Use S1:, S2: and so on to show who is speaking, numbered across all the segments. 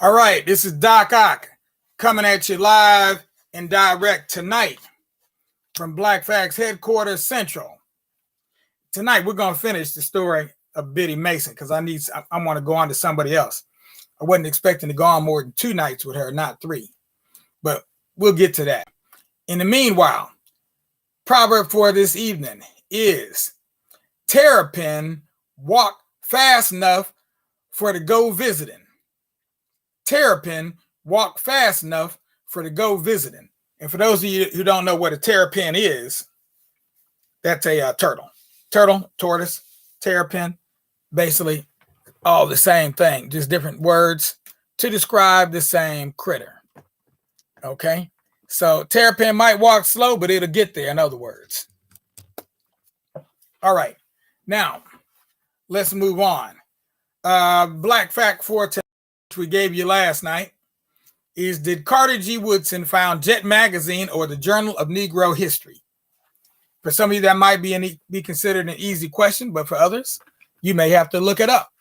S1: All right, this is Doc Ock coming at you live and direct tonight from Black Facts Headquarters Central. Tonight, we're going to finish the story of Biddy Mason because I want to go on to somebody else. I wasn't expecting to go on more than 2 nights with her, not 3. But we'll get to that. In the meanwhile, proverb for this evening is Terrapin walk fast enough for to go visiting. Terrapin walk fast enough for to go visiting. And for those of you who don't know what a terrapin is, that's a turtle. Turtle, tortoise, terrapin, basically all the same thing, just different words to describe the same critter. Okay, so terrapin might walk slow, but it'll get there, in other words. All right, now let's move on. Black fact for today, which we gave you last night, is did Carter G. Woodson found Jet Magazine or the Journal of Negro History? For some of you, that might be considered an easy question, but for others, you may have to look it up.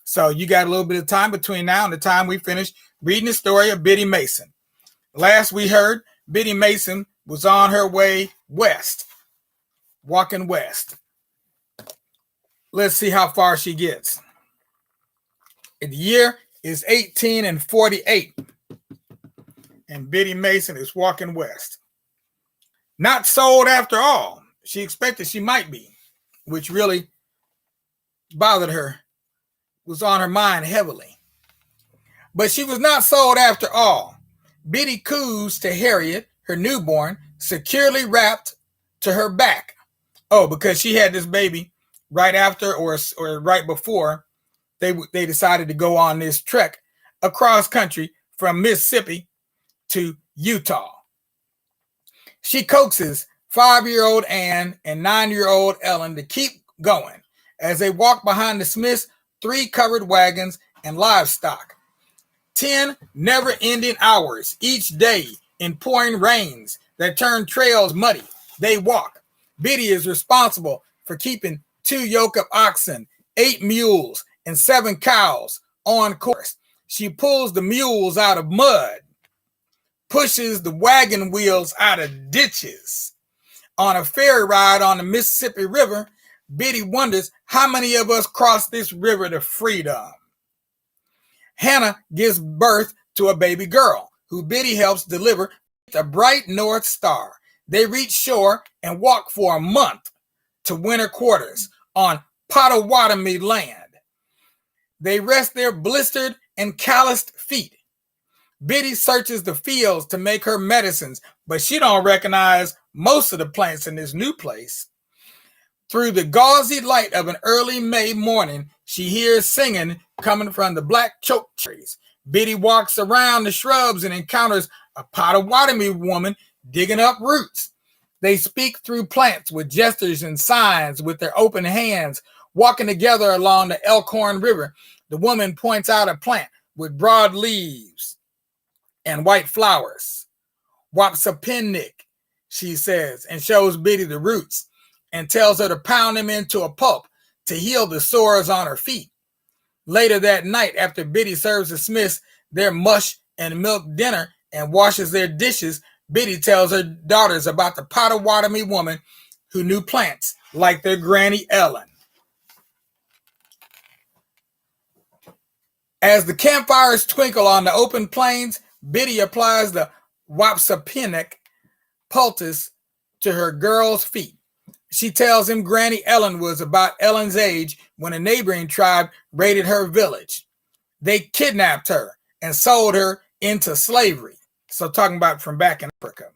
S1: So you got a little bit of time between now and the time we finish reading the story of Biddy Mason. Last we heard, Biddy Mason was on her way west, walking west. Let's see how far she gets. The year is 1848, and Biddy Mason is walking west. Not sold after all. She expected she might be, which really bothered her, was on her mind heavily. But she was not sold after all. Biddy coos to Harriet, her newborn, securely wrapped to her back. Oh, because she had this baby right after or right before they decided to go on this trek across country from Mississippi to Utah. She coaxes 5-year-old Ann and 9-year-old Ellen to keep going as they walk behind the Smiths' 3 covered wagons and livestock. 10 never-ending hours each day in pouring rains that turn trails muddy. They walk. Biddy is responsible for keeping 2 yoke of oxen, 8 mules, and 7 cows on course. She pulls the mules out of mud, pushes the wagon wheels out of ditches. On a ferry ride on the Mississippi River, Biddy wonders how many of us cross this river to freedom. Hannah gives birth to a baby girl, who Biddy helps deliver a bright North Star. They reach shore and walk for a month to winter quarters on Potawatomi land. They rest their blistered and calloused feet. Biddy searches the fields to make her medicines, but she don't recognize most of the plants in this new place. Through the gauzy light of an early May morning, she hears singing coming from the black choke trees. Biddy walks around the shrubs and encounters a Potawatomi woman digging up roots. They speak through plants with gestures and signs with their open hands, walking together along the Elkhorn River. The woman points out a plant with broad leaves and white flowers. Wapsapinnick, she says, and shows Biddy the roots and tells her to pound them into a pulp to heal the sores on her feet. Later that night, after Biddy serves the Smiths their mush and milk dinner and washes their dishes, Biddy tells her daughters about the Potawatomi woman who knew plants like their Granny Ellen. As the campfires twinkle on the open plains, Biddy applies the Wapsapinnick poultice to her girl's feet. She tells him Granny Ellen was about Ellen's age when a neighboring tribe raided her village. They kidnapped her and sold her into slavery. So talking about from back in Africa.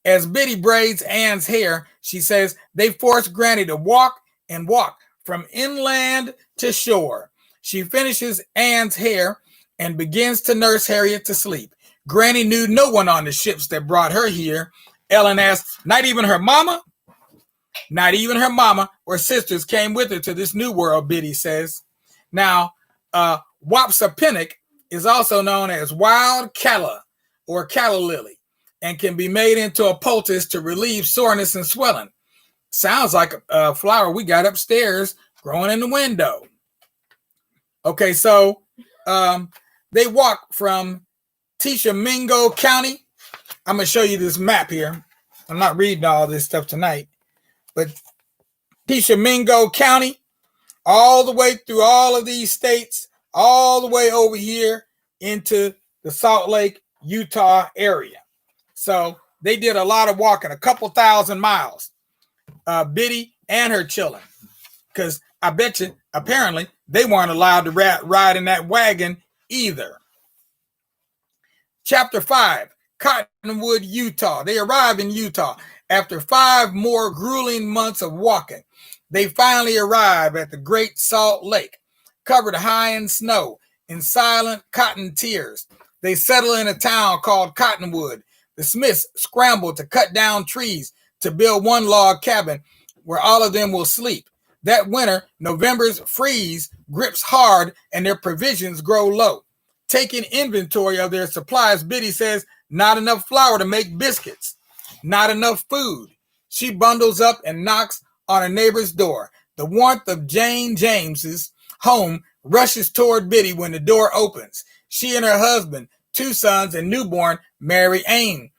S1: As Biddy braids Ann's hair, she says they forced Granny to walk and walk from inland to shore. She finishes Ann's hair and begins to nurse Harriet to sleep. Granny knew no one on the ships that brought her here. Ellen asked, not even her mama? Not even her mama or sisters came with her to this new world, Biddy says. Now, Wapsapinnick is also known as wild calla or calla lily and can be made into a poultice to relieve soreness and swelling. Sounds like a flower we got upstairs growing in the window. Okay, so They walked from Tishomingo County. I'm going to show you this map here. I'm not reading all this stuff tonight, but Tishomingo County, all the way through all of these states, all the way over here into the Salt Lake, Utah area. So they did a lot of walking, a couple thousand miles, Biddy and her children, because I bet you, apparently, they weren't allowed to ride in that wagon either. Chapter 5, Cottonwood, Utah. They arrived in Utah after 5 more grueling months of walking. They finally arrive at the Great Salt Lake, covered high in snow, in silent cotton tears. They settle in a town called Cottonwood. The Smiths scramble to cut down trees to build one log cabin where all of them will sleep. That winter, November's freeze grips hard and their provisions grow low. Taking inventory of their supplies, Biddy says, not enough flour to make biscuits, not enough food. She bundles up and knocks on a neighbor's door. The warmth of Jane James's home rushes toward Biddy when the door opens. She and her husband, 2 sons, and newborn Mary Ann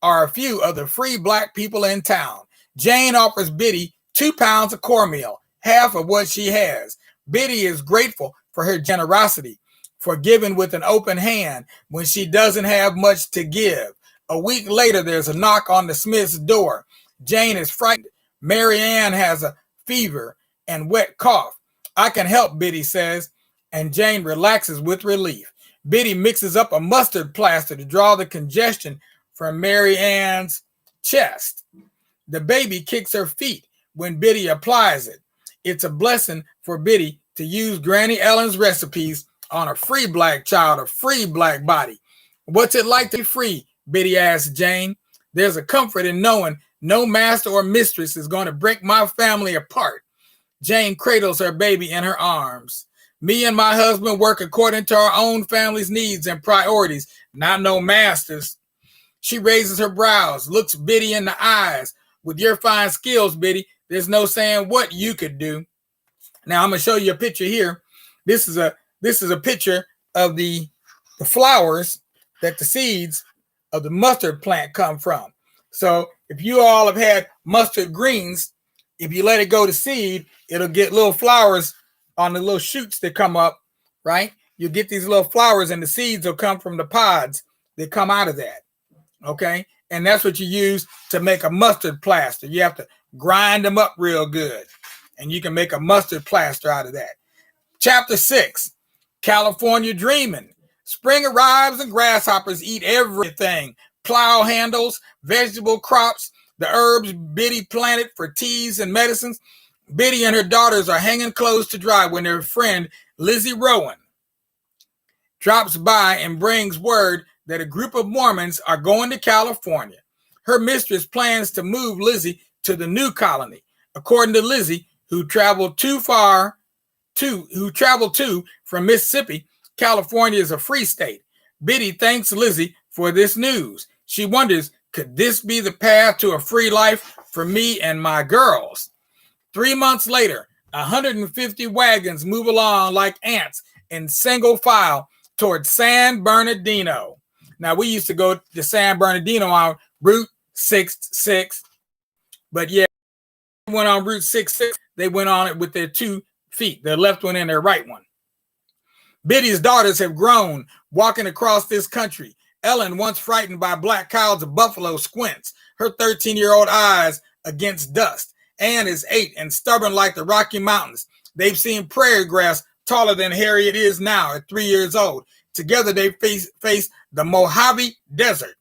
S1: are a few of the free black people in town. Jane offers Biddy 2 pounds of cornmeal, half of what she has. Biddy is grateful for her generosity, for giving with an open hand when she doesn't have much to give. A week later, there's a knock on the Smith's door. Jane is frightened. Mary Ann has a fever and wet cough. I can help, Biddy says, and Jane relaxes with relief. Biddy mixes up a mustard plaster to draw the congestion from Mary Ann's chest. The baby kicks her feet when Biddy applies it. It's a blessing for Biddy to use Granny Ellen's recipes on a free black child, a free black body. What's it like to be free? Biddy asks Jane. There's a comfort in knowing no master or mistress is going to break my family apart. Jane cradles her baby in her arms. Me and my husband work according to our own family's needs and priorities, not no masters. She raises her brows, looks Biddy in the eyes. With your fine skills, Biddy, there's no saying what you could do. Now I'm going to show you a picture here. This is a picture of the flowers that the seeds of the mustard plant come from. So if you all have had mustard greens, if you let it go to seed, it'll get little flowers on the little shoots that come up, right? You get these little flowers and the seeds will come from the pods that come out of that, okay? And that's what you use to make a mustard plaster. You have to grind them up real good, and you can make a mustard plaster out of that. Chapter 6, California Dreaming. Spring arrives and grasshoppers eat everything. Plow handles, vegetable crops, the herbs Biddy planted for teas and medicines. Biddy and her daughters are hanging clothes to dry when their friend Lizzie Rowan drops by and brings word that a group of Mormons are going to California. Her mistress plans to move Lizzie to the new colony. According to Lizzie, who traveled too from Mississippi, California is a free state. Biddy thanks Lizzie for this news. She wonders, could this be the path to a free life for me and my girls? 3 months later, 150 wagons move along like ants in single file toward San Bernardino. Now, we used to go to San Bernardino on Route 66, but yeah, they went on Route 66. They went on it with their 2 feet, their left one and their right one. Biddy's daughters have grown walking across this country. Ellen, once frightened by black cows of buffalo, squints, her 13-year-old eyes against dust. Ann is 8 and stubborn like the Rocky Mountains. They've seen prairie grass taller than Harriet is now at 3 years old. Together, they face the Mojave Desert.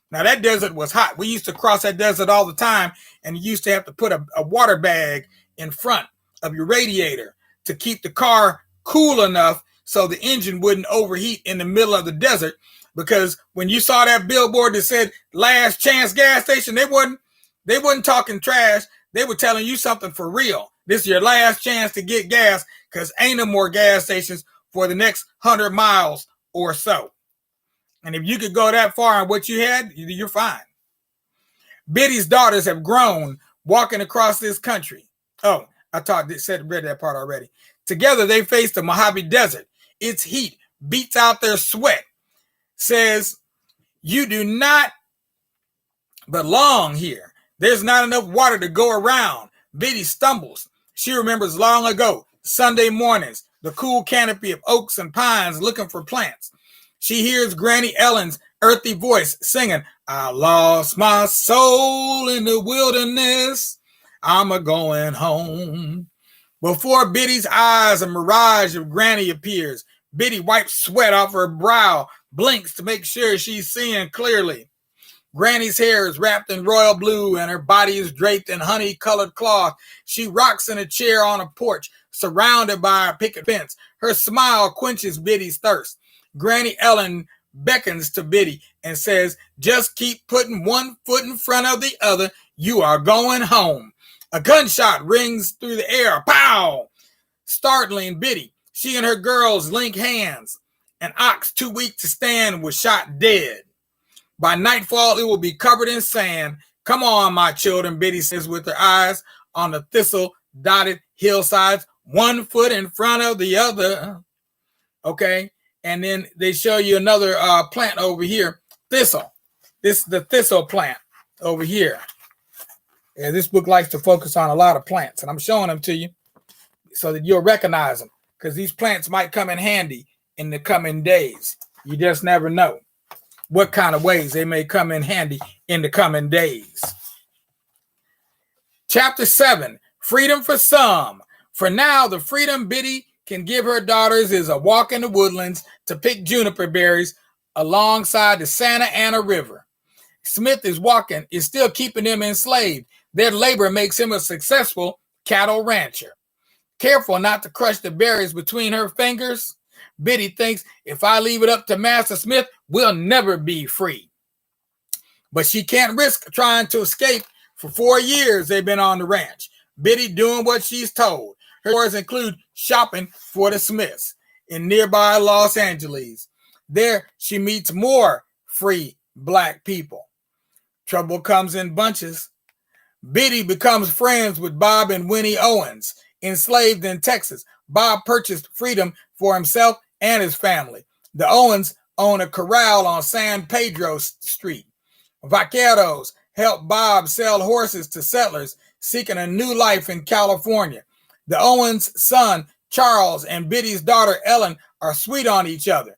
S1: Now, that desert was hot. We used to cross that desert all the time, and you used to have to put a water bag in front of your radiator to keep the car cool enough so the engine wouldn't overheat in the middle of the desert. Because when you saw that billboard that said Last Chance Gas Station, they wasn't talking trash. They were telling you something for real. This is your last chance to get gas because ain't no more gas stations for the next 100 miles or so. And if you could go that far on what you had, you're fine. Biddy's daughters have grown walking across this country. Oh, read that part already. Together, they face the Mojave Desert. its heat beats out their sweat. Says, you do not belong here. There's not enough water to go around. Biddy stumbles. She remembers long ago, Sunday mornings, the cool canopy of oaks and pines looking for plants. She hears Granny Ellen's earthy voice singing, I lost my soul in the wilderness. I'm a-going home. Before Biddy's eyes, a mirage of Granny appears. Biddy wipes sweat off her brow, blinks to make sure she's seeing clearly. Granny's hair is wrapped in royal blue and her body is draped in honey-colored cloth. She rocks in a chair on a porch, surrounded by a picket fence. Her smile quenches Biddy's thirst. Granny Ellen beckons to Biddy and says, just keep putting one foot in front of the other. You are going home. A gunshot rings through the air. Pow! Startling Biddy. She and her girls link hands. An ox too weak to stand was shot dead. By nightfall, it will be covered in sand. Come on, my children, Biddy says with her eyes on the thistle-dotted hillsides, 1 foot in front of the other. Okay, and then they show you another plant over here, thistle. This is the thistle plant over here. Yeah, this book likes to focus on a lot of plants, and I'm showing them to you so that you'll recognize them, because these plants might come in handy in the coming days. You just never know what kind of ways they may come in handy in the coming days. Chapter 7, Freedom for Some. For now, the freedom Biddy can give her daughters is a walk in the woodlands to pick juniper berries alongside the Santa Ana River. Smith is still keeping them enslaved. Their labor makes him a successful cattle rancher. Careful not to crush the berries between her fingers, Biddy thinks, if I leave it up to Master Smith, we'll never be free. But she can't risk trying to escape. For 4 years, they've been on the ranch. Biddy doing what she's told. Her chores include shopping for the Smiths in nearby Los Angeles. There, she meets more free Black people. Trouble comes in bunches. Biddy becomes friends with Bob and Winnie Owens. Enslaved in Texas, Bob purchased freedom for himself and his family. The Owens own a corral on San Pedro Street. Vaqueros helped Bob sell horses to settlers seeking a new life in California. The Owens' son, Charles, and Biddy's daughter, Ellen, are sweet on each other.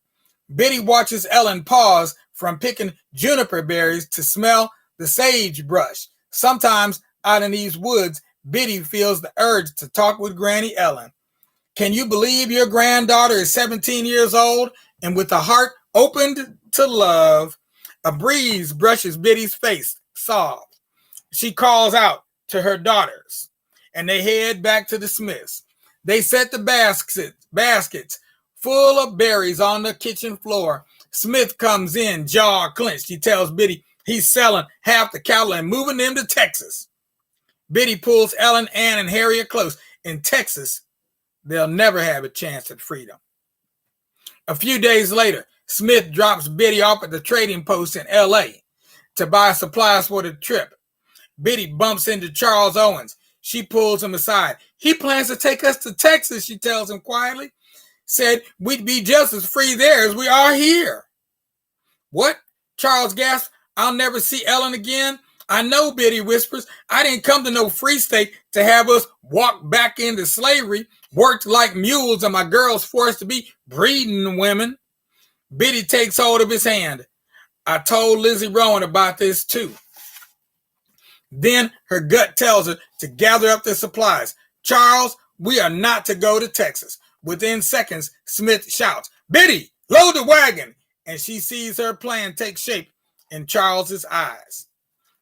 S1: Biddy watches Ellen pause from picking juniper berries to smell the sagebrush. Sometimes out in these woods, Biddy feels the urge to talk with Granny Ellen. Can you believe your granddaughter is 17 years old and with a heart opened to love? A breeze brushes Biddy's face, soft. She calls out to her daughters, and they head back to the Smiths. They set the baskets full of berries on the kitchen floor. Smith comes in, jaw clenched. He tells Biddy he's selling half the cattle and moving them to Texas. Biddy pulls Ellen, Ann, and Harriet close. In Texas, they'll never have a chance at freedom. A few days later, Smith drops Biddy off at the trading post in L.A. to buy supplies for the trip. Biddy bumps into Charles Owens. She pulls him aside. He plans to take us to Texas, she tells him quietly. Said we'd be just as free there as we are here. What? Charles gasped. I'll never see Ellen again. I know, Biddy whispers. I didn't come to no free state to have us walk back into slavery, worked like mules, and my girls forced to be breeding women. Biddy takes hold of his hand. I told Lizzie Rowan about this too. Then her gut tells her to gather up the supplies. Charles, we are not to go to Texas. Within seconds, Smith shouts, Biddy, load the wagon. And she sees her plan take shape in Charles's eyes.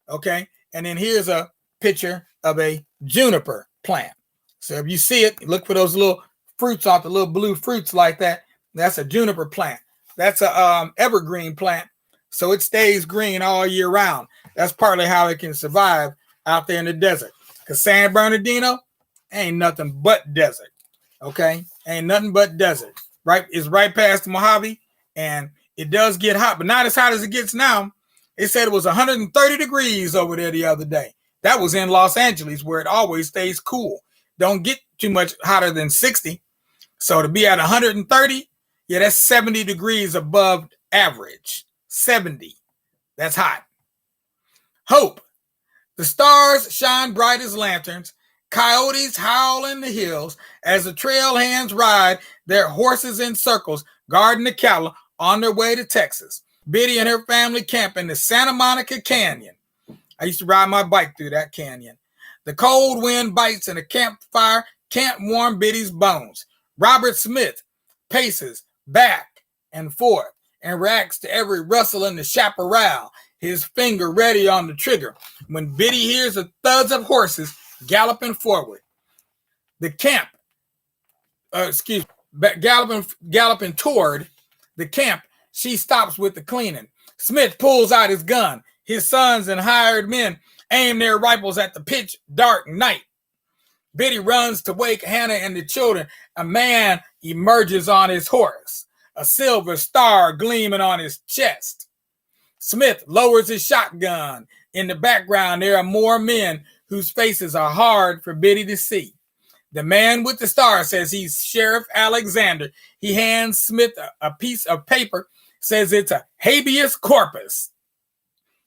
S1: Okay, and then here's a picture of a juniper plant. So if you see it, look for those little fruits off the little blue fruits like that. That's a juniper plant. That's a evergreen plant, so it stays green all year round. That's partly how it can survive out there in the desert. Because San Bernardino ain't nothing but desert. Okay, ain't nothing but desert. Right, it's right past the Mojave, and it does get hot, but not as hot as it gets now. It said it was 130 degrees over there the other day. That was in Los Angeles, where it always stays cool. Don't get too much hotter than 60. So to be at 130, Yeah, that's 70 degrees above average. 70. That's hot. Hope. The stars shine bright as lanterns. Coyotes howl in the hills as the trail hands ride their horses in circles, guarding the cattle on their way to Texas. Biddy and her family camp in the Santa Monica Canyon. I used to ride my bike through that canyon. The cold wind bites and the campfire can't warm Biddy's bones. Robert Smith paces back and forth and reacts to every rustle in the chaparral, his finger ready on the trigger when Biddy hears the thuds of horses galloping forward. The camp, galloping toward the camp, she stops with the cleaning. Smith pulls out his gun. His sons and hired men aim their rifles at the pitch dark night. Biddy runs to wake Hannah and the children. A man emerges on his horse, a silver star gleaming on his chest. Smith lowers his shotgun. In the background, there are more men whose faces are hard for Biddy to see. The man with the star says he's Sheriff Alexander. He hands Smith a piece of paper, says it's a habeas corpus.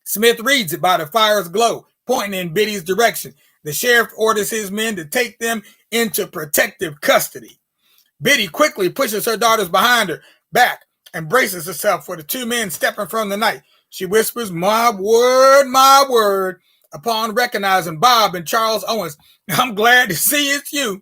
S1: Smith reads it by the fire's glow, pointing in Biddy's direction. The sheriff orders his men to take them into protective custody. Biddy quickly pushes her daughters behind her back and braces herself for the two men stepping from the night. She whispers, my word, upon recognizing Bob and Charles Owens. I'm glad to see it's you.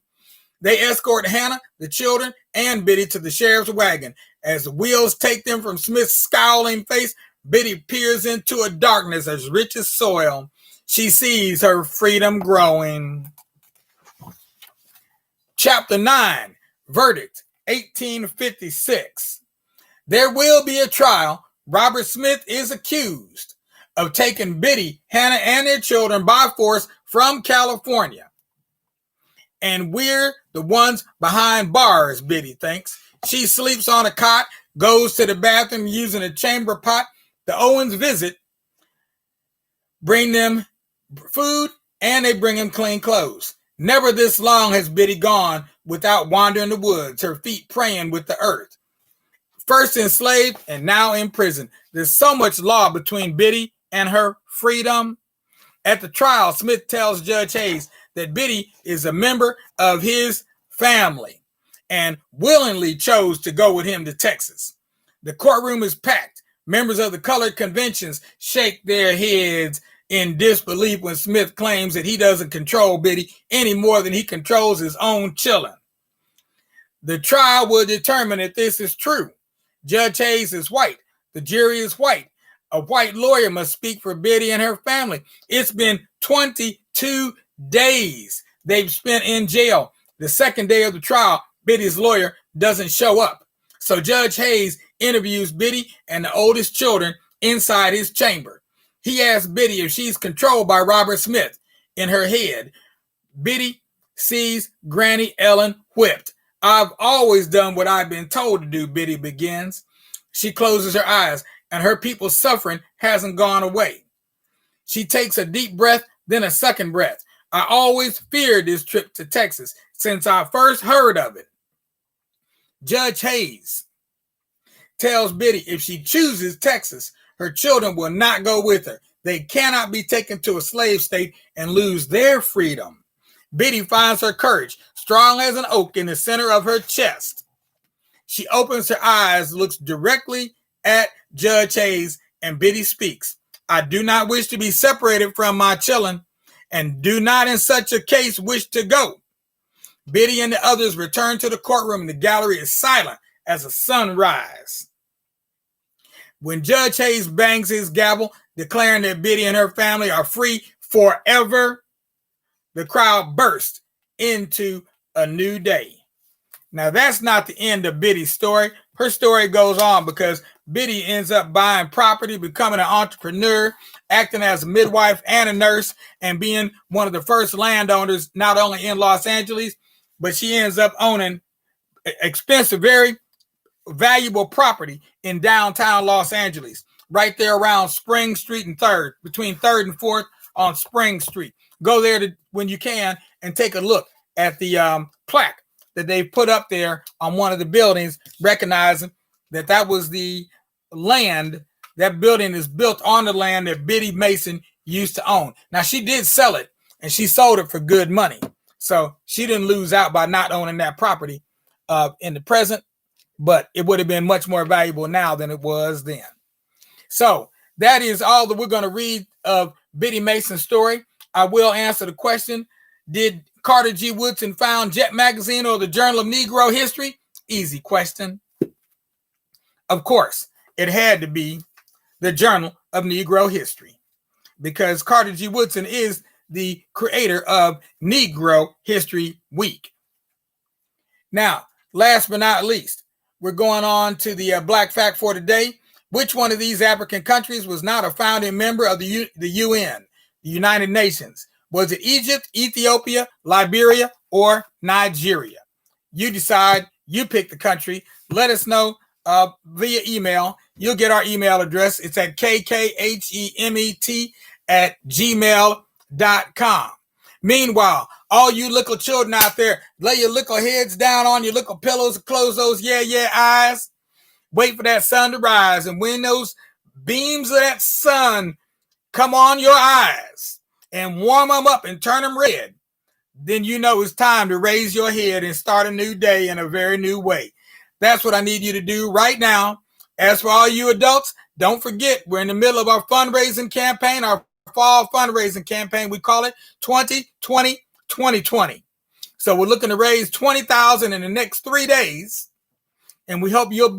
S1: They escort Hannah, the children, and Biddy to the sheriff's wagon. As the wheels take them from Smith's scowling face, Biddy peers into a darkness as rich as soil. She sees her freedom growing. Chapter 9, Verdict, 1856. There will be a trial. Robert Smith is accused of taking Biddy, Hannah, and their children by force from California. And we're the ones behind bars, Biddy thinks. She sleeps on a cot, goes to the bathroom using a chamber pot. The Owens visit, bring them food, and they bring him clean clothes. Never this long has Biddy gone without wandering the woods, her feet praying with the earth. First enslaved and now in prison. There's so much law between Biddy and her freedom. At the trial, Smith tells Judge Hayes that Biddy is a member of his family and willingly chose to go with him to Texas. The courtroom is packed. Members of the colored conventions shake their heads in disbelief when Smith claims that he doesn't control Biddy any more than he controls his own children. The trial will determine if this is true. Judge Hayes is white. The jury is white. A white lawyer must speak for Biddy and her family. It's been 22 days they've spent in jail. The second day of the trial, Biddy's lawyer doesn't show up. So Judge Hayes interviews Biddy and the oldest children inside his chamber. He asks Biddy if she's controlled by Robert Smith. In her head, Biddy sees Granny Ellen whipped. I've always done what I've been told to do, Biddy begins. She closes her eyes, and her people's suffering hasn't gone away. She takes a deep breath, then a second breath. I always feared this trip to Texas since I first heard of it. Judge Hayes tells Biddy if she chooses Texas, her children will not go with her. They cannot be taken to a slave state and lose their freedom. Biddy finds her courage, strong as an oak, in the center of her chest. She opens her eyes, looks directly at Judge Hayes, and Biddy speaks. I do not wish to be separated from my children, and do not in such a case wish to go. Biddy and the others return to the courtroom, and the gallery is silent as a sunrise. When Judge Hayes bangs his gavel, declaring that Biddy and her family are free forever, the crowd burst into a new day. Now, that's not the end of Biddy's story. Her story goes on because Biddy ends up buying property, becoming an entrepreneur, acting as a midwife and a nurse, and being one of the first landowners, not only in Los Angeles, but she ends up owning expensive, very valuable property in downtown Los Angeles, right there around Spring Street and 3rd, between 3rd and 4th on Spring Street. Go there when you can and take a look at the plaque that they put up there on one of the buildings, recognizing that that was the land. That building is built on the land that Biddy Mason used to own. Now, she did sell it, and she sold it for good money. So she didn't lose out by not owning that property in the present, but it would have been much more valuable now than it was then. So that is all that we're going to read of Biddy Mason's story. I will answer the question, did Carter G. Woodson found Jet Magazine or the Journal of Negro History? Easy question. Of course, it had to be the Journal of Negro History, because Carter G. Woodson is the creator of Negro History Week. Now, last but not least, we're going on to the Black Fact for today. Which one of these African countries was not a founding member of the UN, the United Nations? Was it Egypt, Ethiopia, Liberia, or Nigeria? You decide. You pick the country. Let us know via email. You'll get our email address. It's at kkhemet@gmail.com. Meanwhile, all you little children out there, lay your little heads down on your little pillows and close those eyes. Wait for that sun to rise. And when those beams of that sun come on your eyes and warm them up and turn them red, then you know it's time to raise your head and start a new day in a very new way. That's what I need you to do right now. As for all you adults, don't forget, we're in the middle of our fundraising campaign, our fall fundraising campaign. We call it 2020-2020. So we're looking to raise $20,000 in the next 3 days. And we hope you'll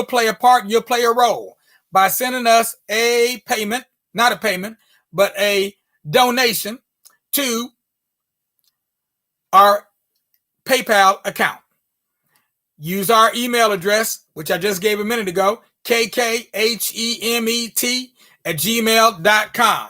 S1: play a part, you'll play a role by sending us a payment, not a payment, but a donation to our PayPal account. Use our email address, which I just gave a minute ago, kkhemet@gmail.com.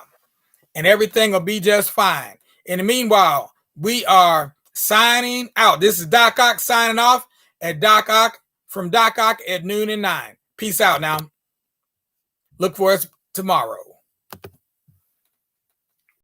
S1: And everything will be just fine. In the meanwhile, we are signing out. This is Doc Ock signing off at Doc Ock from Doc Ock at noon and 9. Peace out now. Look for us tomorrow.